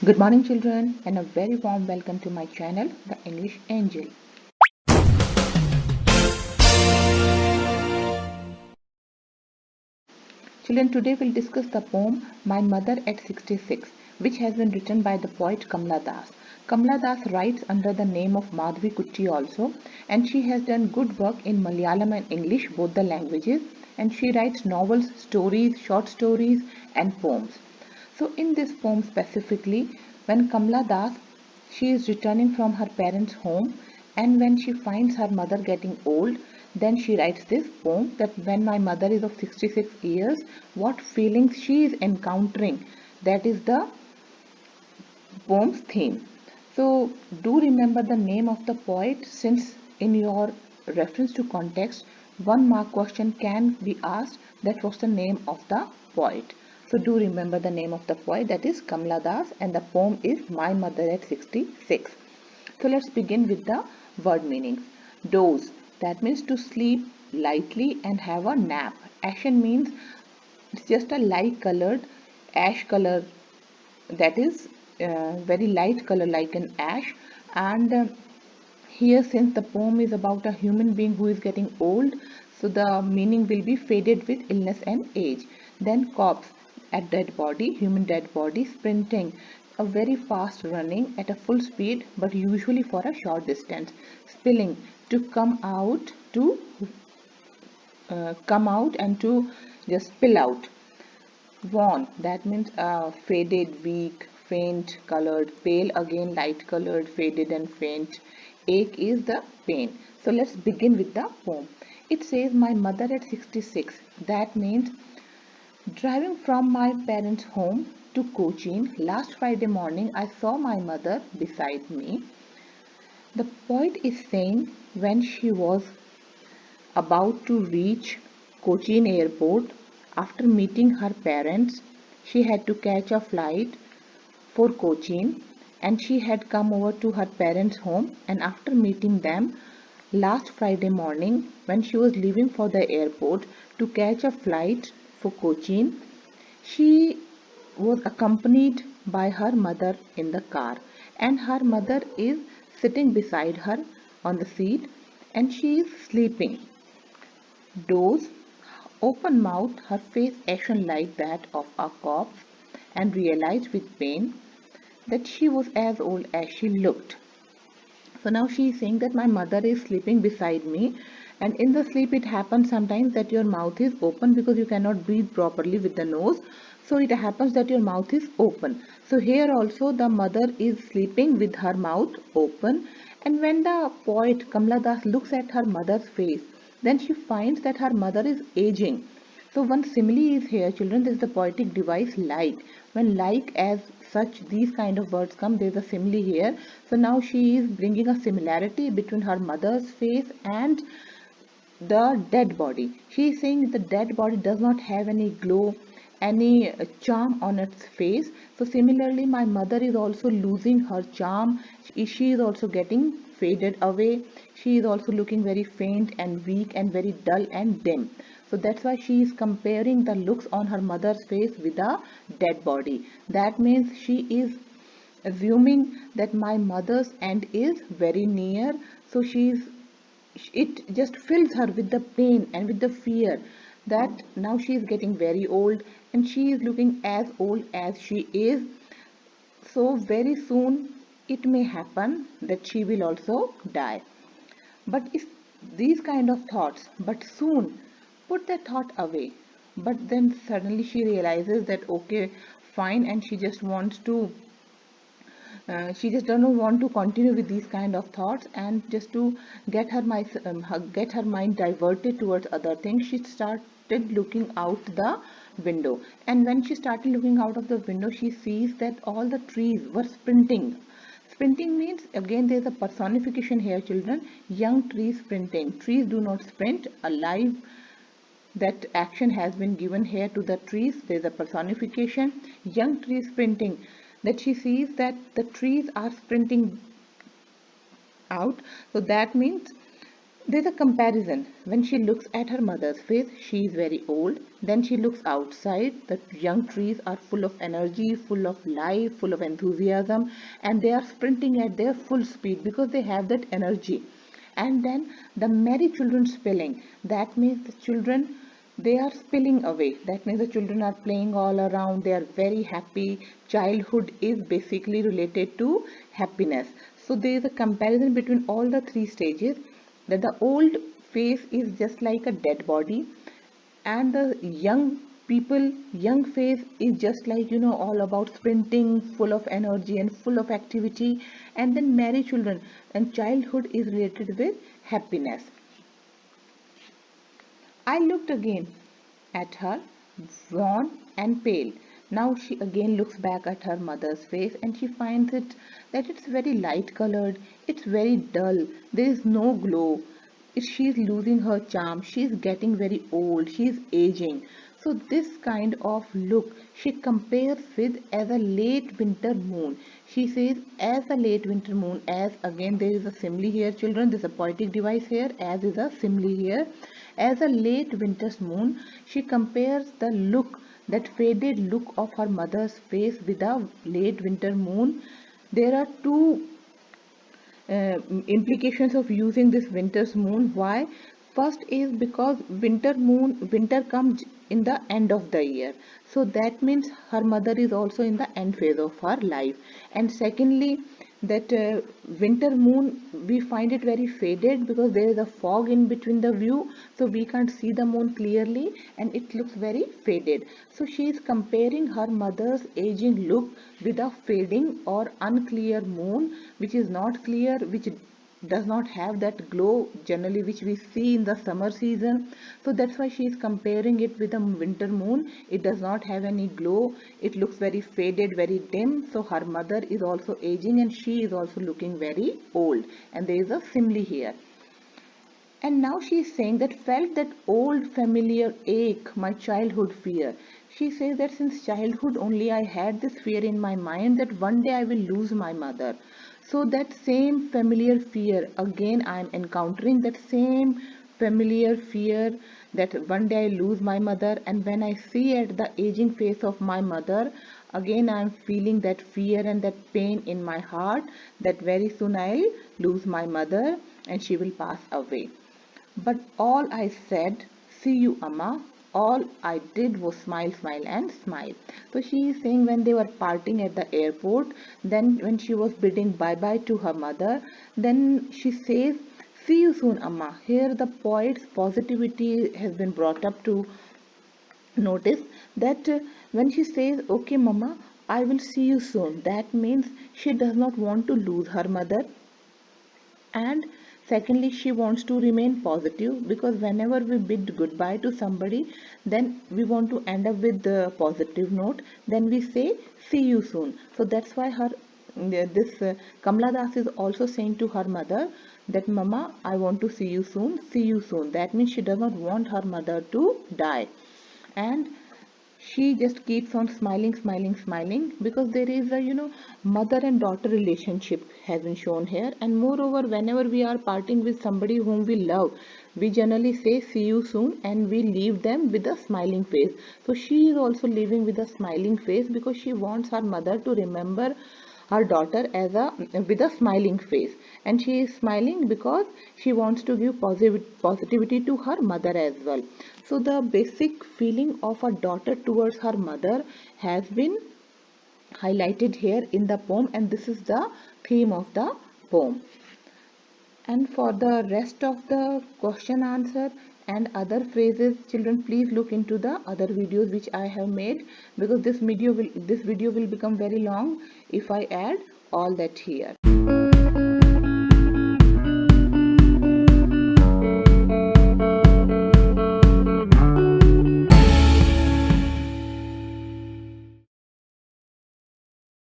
Good morning children and a very warm welcome to my channel The English Angel. Children, today we'll discuss the poem My Mother at 66, which has been written by the poet Kamla Das. Kamla Das writes under the name of Madhvi Kutti also, and she has done good work in Malayalam and English, both the languages, and she writes novels, stories, short stories and poems. So in this poem specifically, when Kamla Das, she is returning from her parents' home, and when she finds her mother getting old, then she writes this poem that when my mother is of 66 years, what feelings she is encountering. That is the poem's theme. So do remember the name of the poet, since in your reference to context, 1 mark question can be asked that was the name of the poet. So do remember the name of the poet, that is Kamla Das, and the poem is My Mother at 66. So let's begin with the word meanings. Doze, that means to sleep lightly and have a nap. Ashen means it's just a light colored ash color, that is very light color like an ash. And here, since the poem is about a human being who is getting old, so the meaning will be faded with illness and age. Then corpse, a dead body, human dead body. Sprinting, a very fast running at a full speed but usually for a short distance. Spilling, to come out and to just spill out. Wan, that means faded, weak, faint colored. Pale, again light colored, faded and faint. Ache is the pain. So let's begin with the poem. It says, My mother at 66. That means driving from my parents' home to Cochin last Friday morning, I saw my mother beside me. The poet is saying when she was about to reach Cochin airport, after meeting her parents, she had to catch a flight for Cochin, and she had come over to her parents' home, and after meeting them last Friday morning when she was leaving for the airport to catch a flight for Cochin, she was accompanied by her mother in the car, and her mother is sitting beside her on the seat, and she is sleeping. Doze, open mouth, her face ashen like that of a corpse, and realized with pain that she was as old as she looked. So now she is saying that my mother is sleeping beside me, and in the sleep it happens sometimes that your mouth is open because you cannot breathe properly with the nose. So it happens that your mouth is open. So here also the mother is sleeping with her mouth open, and when the poet Kamla Das looks at her mother's face, then she finds that her mother is aging. So one simile is here, children. This is the poetic device like. When like as such these kind of words come, there is a simile here. So now she is bringing a similarity between her mother's face and the dead body. She is saying the dead body does not have any glow, any charm on its face. So similarly, my mother is also losing her charm. She is also getting faded away. She is also looking very faint and weak and very dull and dim. So that's why she is comparing the looks on her mother's face with a dead body. That means she is assuming that my mother's end is very near. So it just fills her with the pain and with the fear that now she is getting very old, and she is looking as old as she is. So very soon it may happen that she will also die. But if these kind of thoughts, but soon put that thought away. But then suddenly she realizes that okay, fine, and she just doesn't want to continue with these kind of thoughts, and just to get her mind diverted towards other things, she started looking out the window. And when she started looking out of the window, she sees that all the trees were sprinting. Sprinting means, again there is a personification here, children. Young trees sprinting. Trees do not sprint. Alive, that action has been given here to the trees. There is a personification. Young trees sprinting, that she sees that the trees are sprinting out. So that means There's a comparison. When she looks at her mother's face, she is very old. Then she looks outside. The young trees are full of energy, full of life, full of enthusiasm, and they are sprinting at their full speed because they have that energy. And then the merry children spilling. That means the children, they are spilling away. That means the children are playing all around. They are very happy. Childhood is basically related to happiness. So there is a comparison between all the three stages, that the old face is just like a dead body, and the young face is just like, all about sprinting, full of energy and full of activity. And then married children and childhood is related with happiness. I looked again at her, worn and pale. Now she again looks back at her mother's face, and she finds it that it's very light colored, it's very dull, there is no glow. She is losing her charm, she is getting very old, she is aging. So this kind of look she compares with as a late winter moon. She says as a late winter moon, as again there is a simile here children, this is a poetic device here, as is a simile here. As a late winter's moon, she compares the look, that faded look of her mother's face with a late winter moon. There are two implications of using this winter's moon. Why? First is because winter comes in the end of the year, so that means her mother is also in the end phase of her life. And secondly, that winter moon, we find it very faded because there is a fog in between the view, so we can't see the moon clearly and it looks very faded. So she is comparing her mother's aging look with a fading or unclear moon, which is not clear, which does not have that glow generally which we see in the summer season. So that's why she is comparing it with a winter moon. It does not have any glow, it looks very faded, very dim. So her mother is also aging and she is also looking very old, and there is a simile here. And now she is saying that felt that old familiar ache, my childhood fear. She says that since childhood only I had this fear in my mind that one day I will lose my mother. So that same familiar fear, again I am encountering that same familiar fear that one day I lose my mother. And when I see at the aging face of my mother, again I am feeling that fear and that pain in my heart that very soon I'll lose my mother and she will pass away. But all I said, see you, Amma. All I did was smile, smile, and smile. So she is saying when they were parting at the airport, then when she was bidding bye bye to her mother, then she says, see you soon, Amma. Here the poet's positivity has been brought up to notice that when she says, okay, Mama, I will see you soon, that means she does not want to lose her mother. And secondly, she wants to remain positive, because whenever we bid goodbye to somebody, then we want to end up with the positive note, then we say see you soon. So that's why her this Kamala Das is also saying to her mother that mama, I want to see you soon, see you soon. That means she does not want her mother to die. And she just keeps on smiling, smiling, smiling, because there is a mother and daughter relationship has been shown here. And moreover, whenever we are parting with somebody whom we love, we generally say see you soon and we leave them with a smiling face. So she is also leaving with a smiling face because she wants her mother to remember her daughter as a with a smiling face, and she is smiling because she wants to give positivity to her mother as well. So the basic feeling of a daughter towards her mother has been highlighted here in the poem, and this is the theme of the poem. And for the rest of the question answer and other phrases, children, please look into the other videos which I have made, because this video will become very long if I add all that here.